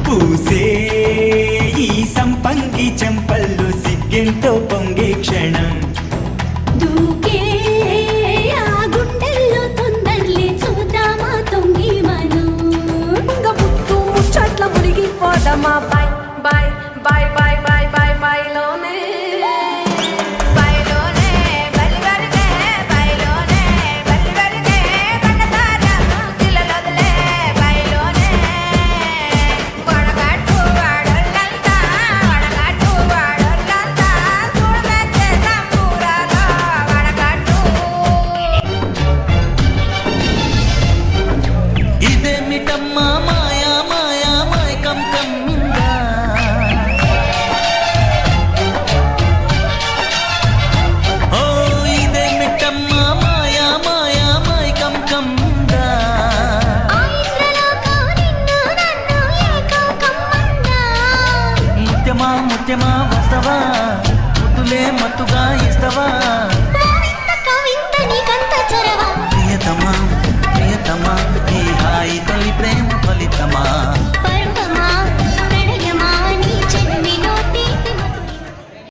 పూసే ఈ సంపంగి చెంపల్లో సిగ్గెంతో పొంగే క్షణం దూకే ఆ గుండెల్లో తొందరలే చూద్దామా తొంగి మనం ముత్తు ముచ్చట్ల మునిగిపోదమా బాయ్ బాయ్ బాయ్ బాయ్ బాయ్ బాయ్ బాయ్ లోనే ఇదేమిటమ్మా మాయా మాయా మైకం కమ్మిందా ఓ ఇదేమిటమ్మా మాయా మాయా మైకం కమ్మిందా ముత్యమా ముత్యమా వస్తవా ముద్దులే మత్తుగా ఇస్తవా